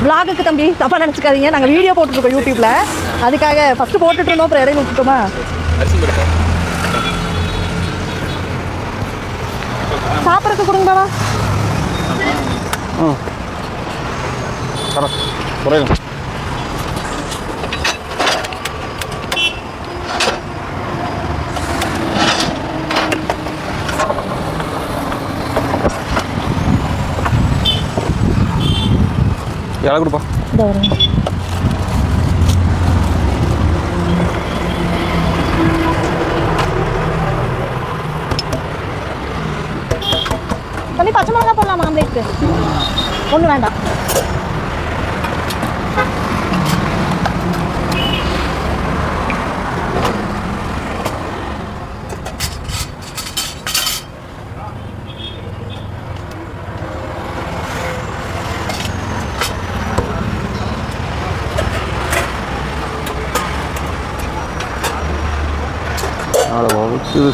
vlog-க்கு தம்பி தப்பா நினைச்சுக்காதீங்க. நாங்கள் வீடியோ போட்டுருக்கோம் யூடியூப்ல. அதுக்காக ஃபர்ஸ்ட் போட்டுட்டு இருந்தோம், அப்புறம் இடையில விட்டுட்டோமா. சாப்பிட்றதுக்கு கொடுங்கடா. குறையும் யாரை கொடுப்பா தம்பி பச்சை மிளகா போடலாமா ஆம்லேட்க்கு? ஒன்றும் வேண்டாம். இது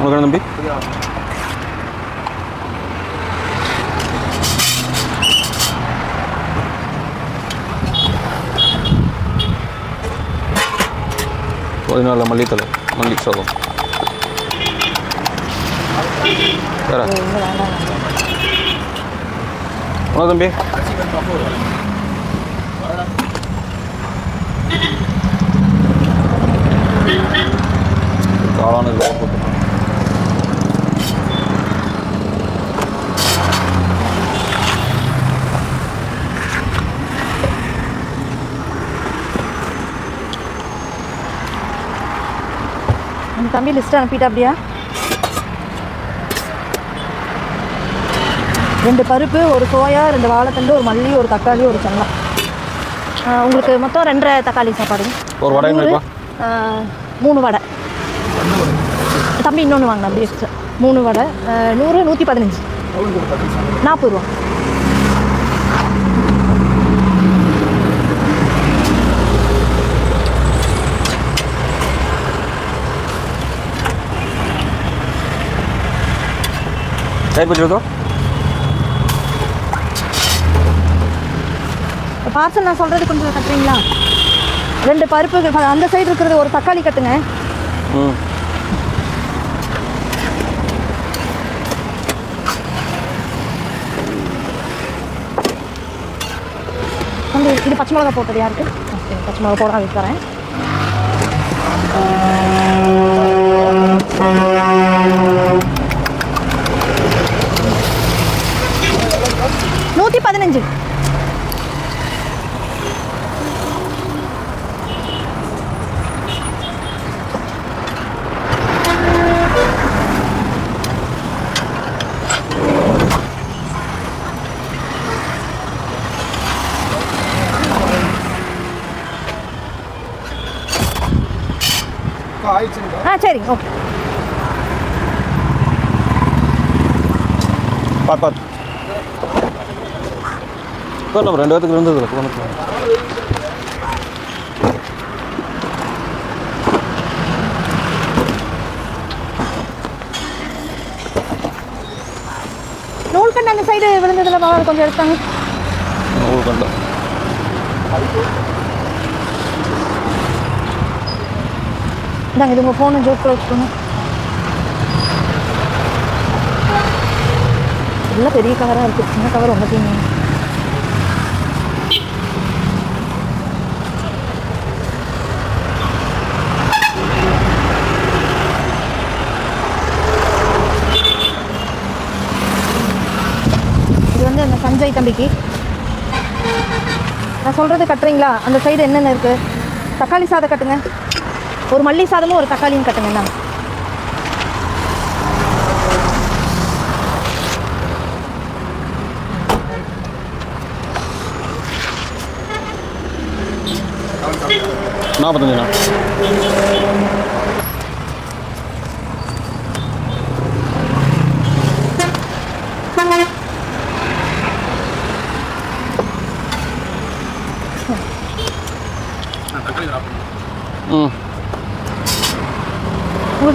உனக்கு தம்பி புதினால மல்லித்தலை மல்லி சோகம் வேற உனக்கு தம்பி காளான தம்பி லிஸ்ட் அனுப்பிட்டா அப்படியா? 2 பருப்பு, 1 சோயா, 2 வாழைத்தண்டு, 1 மல்லி, 1 தக்காளி, 1 சன்னா. உங்களுக்கு மொத்தம் 2 தக்காளி சாப்பாடு. ஒரு வடை 3 வடை தம்பி. இன்னொன்று வாங்க தம்பி எக்ஸ்ட்ரா 3 வடை. 100 115 40 ரூபா. சைட் பண்ணிருக்கோம். பார்சல் நான் சொல்கிறது கொஞ்சம் கட்டுறீங்களா? 2 பருப்பு, அந்த சைடு இருக்கிறது 1 தக்காளி கட்டுங்க. இது பச்சை மிளகா போட்டது யாருக்கு? பச்சை மிளகா போட வைக்கிறேன். $115. சரி ஓகே. பார்த்து இப்போ நம்ம 2 பேத்துக்கு இருந்ததில்ல போனது. நூல்கண்டு அந்த சைடு விழுந்ததில் கொஞ்சம் எடுத்தாங்க. நூல்கண்டு இந்தாங்க, இது உங்கள் ஃபோனு ஜோக்கில் வச்சுக்கோங்க. எல்லாம் பெரிய கவராக இருக்குது, சின்ன கவர் ஒன்றுத்தையும். இது வந்து அந்த சஞ்சய் தம்பிக்கு நான் சொல்கிறது கட்டுறீங்களா? அந்த சைடு என்னென்ன இருக்குது? தக்காளி சாதம் கட்டுங்க. 1 மல்லி சாதமும் 1 தக்காளியும் கட்டுங்க. என்ன $45.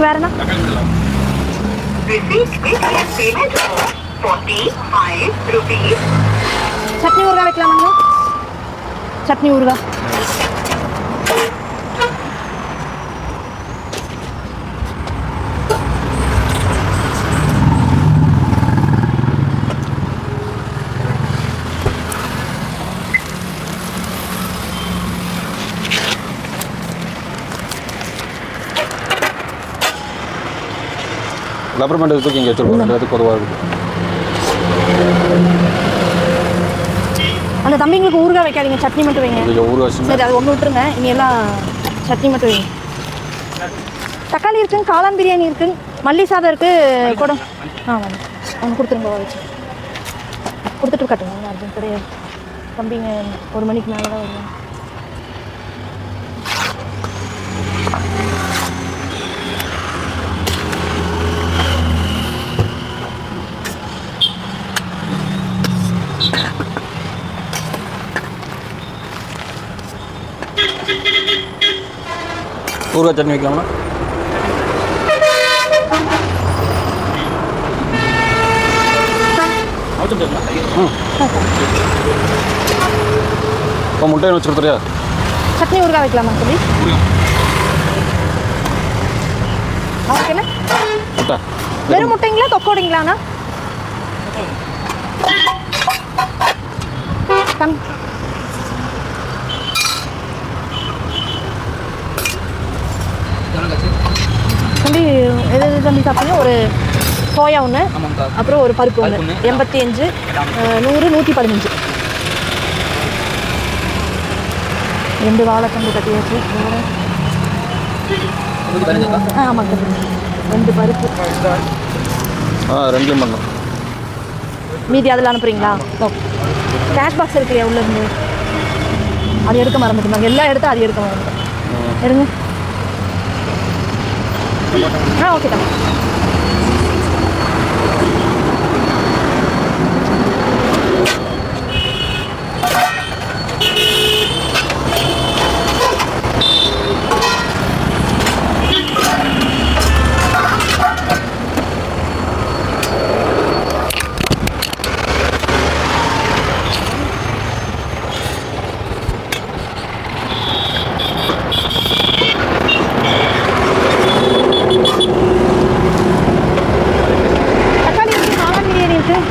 உங்களுக்கு வேறு என்ன? சட்னி ஊறுகாய் வைக்கலாமாங்க? சட்னி ஊறுகாய் ரப்பர் பேண்ட் தூக்கி இங்கே வச்சுருக்கோம். 2 பேருக்கு பொதுவாக இருக்குது. அந்த தம்பிங்களுக்கு ஊறுகாய் வைக்காதீங்க, சட்னி மட்டும் வைங்க. இங்கே ஊறுகாய் சரி, அது ஒன்று விட்டுருங்க. இனி எல்லாம் சட்னி மட்டும் வைங்க. தக்காளி இருக்குங்க, காளான் பிரியாணி இருக்குங்க, மல்லி சாதம் இருக்குது, குடம். வாங்க ஒன்று கொடுத்துருங்க, வச்சு கொடுத்துட்டு கட்டுங்க. அர்ஜென்ட் கிடையாது. தம்பிங்க 1 மணிக்கு மேலே தான் வருவாங்க. ஊறுகாய் சட்னி வைக்கலாமா? இப்போ முட்டையை வச்சு கொடுத்துறியா? சட்னி ஊறுகாய் வைக்கலாமா சொல்லி அவருக்கு என்ன முட்டை? வெறும் முட்டைங்களா தொக்கோடுங்களாண்ணா? தம்பி எது தம்பி சாப்பிட்டீங்க? ஒரு சோயா ஒன்று, அப்புறம் ஒரு பருப்பு ஒன்று. 85, 100, 115. 2 வாழைத்தண்டு கட்டி வச்சு. ஆமாங்க, 2 பருப்பு. 2 பண்ணலாம். மீதி அதில் அனுப்புறீங்களா? ஓகே. கேஷ் பாக்ஸ் இருக்குல்லையா உள்ளேருந்து, அது எடுக்க மறந்துட்டுமாங்க. எல்லாம் எடுத்து அது எடுக்க மறந்துட்டேன். எடுங்க. ஓகே தான்.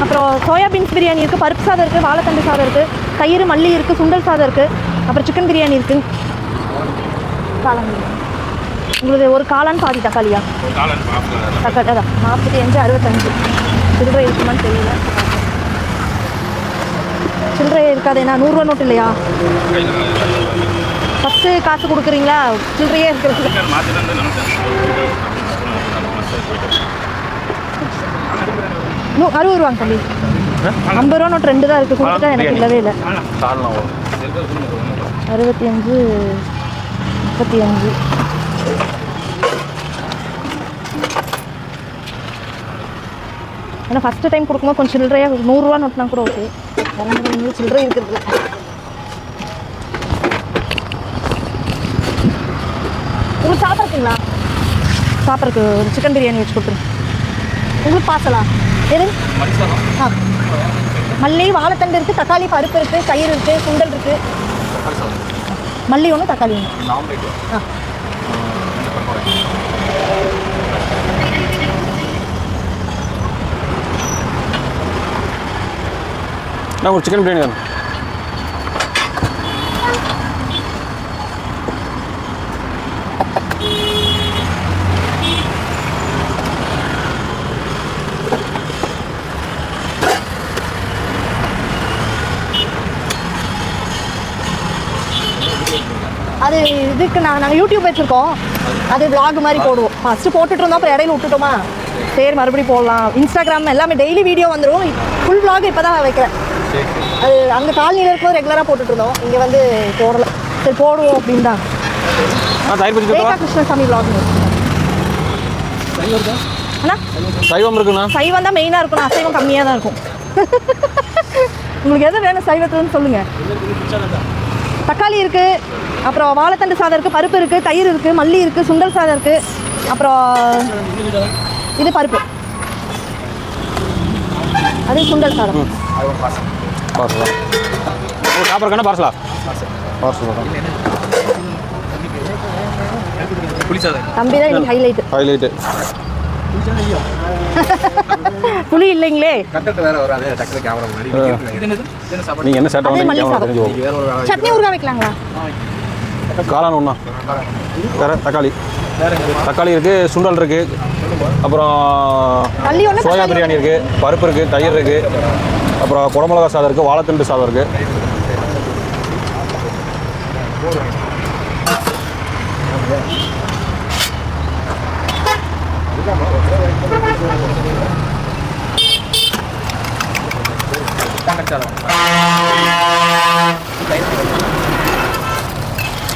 அப்புறம் சோயாபீன்ஸ் பிரியாணி இருக்குது, பருப்பு சாதம் இருக்குது, வாழைத்தண்டு சாதம் இருக்குது, தயிர் மல்லி இருக்குது, சுண்டல் சாதம் இருக்குது, அப்புறம் சிக்கன் பிரியாணி இருக்குது. காளான் உங்களுக்கு ஒரு காளான் பாதி தக்காளியா? தக்காளி அதான் 45, 65. சில்லறை இருக்குமான்னு தெரியல. சில்லறை இருக்காது. ஏன்னா 100 ரூபா நோட்டு இல்லையா? ஃபஸ்ட்டு காசு கொடுக்குறீங்களா? சில்லறையே இருக்கிறது 60 ரூபாங்க தம்பி. 50 ரூபா நோட்டு 2 தான் இருக்குது. கொடுத்துட்டா எனக்கு இல்லவே இல்லை. 65, 35. ஏன்னா ஃபஸ்ட்டு டைம் கொடுக்கும்போது கொஞ்சம் சில்லறையாக 100 ரூபா நோட்டுனா கூட ஓகே. 200 சில்லறை இருக்கிறது. உங்களுக்கு சாப்பிட்றதுங்களா? சாப்பிட்றதுக்கு ஒரு சிக்கன் பிரியாணி வச்சு கொடுத்துருங்க. உங்களுக்கு பார்சலா? எது? மல்லி வாழைத்தண்டு இருக்குது, தக்காளி பருப்பு இருக்குது, தயிர் இருக்குது, சுண்டல் இருக்குது. மல்லி ஒன்று, தக்காளி ஒன்று. நான் ஒரு சிக்கன் பிரியாணி வேணும். அது இதுக்கு நாங்கள் யூடியூப் வச்சுருக்கோம். அது vlog மாதிரி போடுவோம். ஃபஸ்ட்டு போட்டுட்டு இருந்தோம், அப்புறம் இடையில விட்டுட்டோமா, சரி மறுபடியும் போடலாம். இன்ஸ்டாகிராம் எல்லாமே டெய்லி வீடியோ வந்துடும். ஃபுல் vlog இப்போ தான் வைக்கிறேன். அது அங்கே காலனியில் இருக்கும்போது ரெகுலராக போட்டுட்டு இருந்தோம். இங்கே வந்து போடலை. சரி போடுவோம் அப்படின்னு தான். ரேகா கிருஷ்ணசாமி vlog. அண்ணா சைவம் இருக்குண்ணா? சைவம் தான் மெயினாக இருக்கணும். அசைவம் கம்மியாக தான் இருக்கும். உங்களுக்கு எது வேணும் சைவத்துலன்னு சொல்லுங்கள். தக்காளி இருக்குது, அப்புறம் வாழைத்தண்டு சாதம் இருக்குது, பருப்பு இருக்குது, தயிர் இருக்குது, மல்லி இருக்குது, சுண்டல் சாதம் இருக்குது, அப்புறம் இது பருப்பு, அது சுண்டல் சாதம். பார்சலா சாப்பிட்றக்கான பார்சலா பார்சலா தம்பி தான் இன்னைக்கு ஹைலைட்டு புளி இல்லைங்களே. நீங்கள் என்ன சேட்டை அதே வந்து மல்லி சாதம். தெரிஞ்சு சட்னி ஊறுகாய் வைக்கலாங்களா? காளான் ஒன்றா வேறு தக்காளி இருக்குது, சுண்டல் இருக்குது, அப்புறம் தள்ளி ஒன்று சோயா பிரியாணி இருக்குது, பருப்பு இருக்குது, தயிர் இருக்குது, அப்புறம் குடமிளகா சாதம் இருக்குது, வாழைத்தண்டு சாதம் இருக்குது.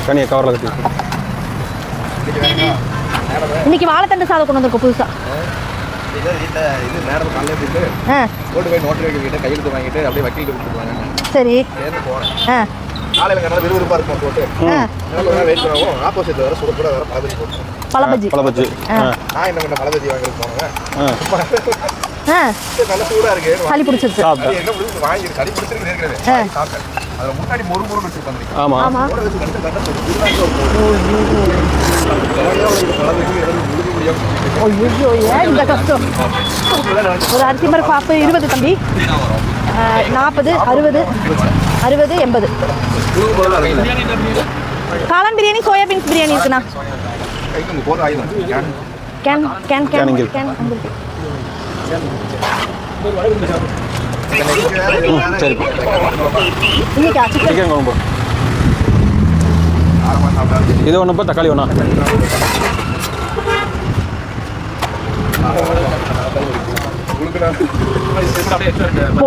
கனியை கவரில் கட்டி இன்னைக்கு வாழைத்தண்டு சாதம் கொண்டு வந்திருக்கோம் புதுசா. சரி. பழபஜ்ஜி. பழபஜ்ஜி சளி பிடிச்சிருச்சு. ஆமாம். ஐயோ ஏன் இந்த கஷ்டம்? ஒரு அரிசி மர பாப்பு 20 தம்பி, 40, 60, 60, 80. காளான் பிரியாணி, சோயா பீன்ஸ் பிரியாணி இருக்குண்ணா. கேன் கேன் கேன் கேன் சரி. இன்னைக்கா சிக்கன் குழம்பு இது ஒன்றுப்பா, தக்காளி ஒன்றா.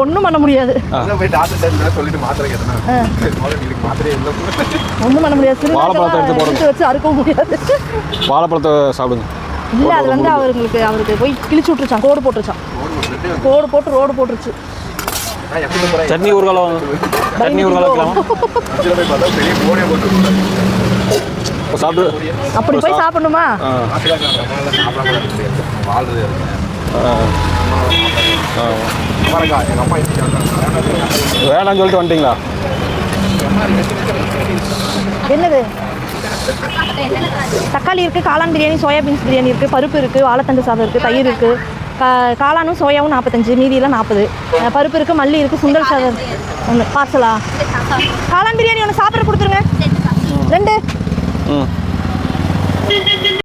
ஒன்றும் பண்ண முடியாது. ஒன்றும் பண்ண முடியாது. வாழைப்பழத்தை எடுத்து போடுங்க. வச்சு அறுக்கவும் முடியாது. வாழைப்பழத்தை சாப்பிடுங்க. இல்லை, அது வந்து அவருக்கு போய் கிழிச்சு விட்டுருச்சான், கோடு போட்டுருச்சான். கோடு போட்டு ரோடு போட்டுருச்சு. சட்னி ஊறுகாலம் வைக்கலாமா? சாப்பிட்டு அப்படி போய் சாப்பிடணுமா? வேணாம்னு சொல்லிட்டு வந்துட்டீங்களா? என்னது? தக்காளி இருக்குது, காளான் பிரியாணி, சோயா பீன்ஸ் பிரியாணி இருக்குது, பருப்பு இருக்குது, வாழைத்தண்டு சாதம் இருக்குது, தயிர் இருக்குது, காளானும் சோயாவும் 45, மீதியெல்லாம் 40. பருப்பு இருக்குது, மல்லி இருக்குது, சுண்டல் சாதம் ஒன்று. பார்சலா காளான் பிரியாணி ஒன்று சாப்பிட்ற கொடுத்துருங்க. 2.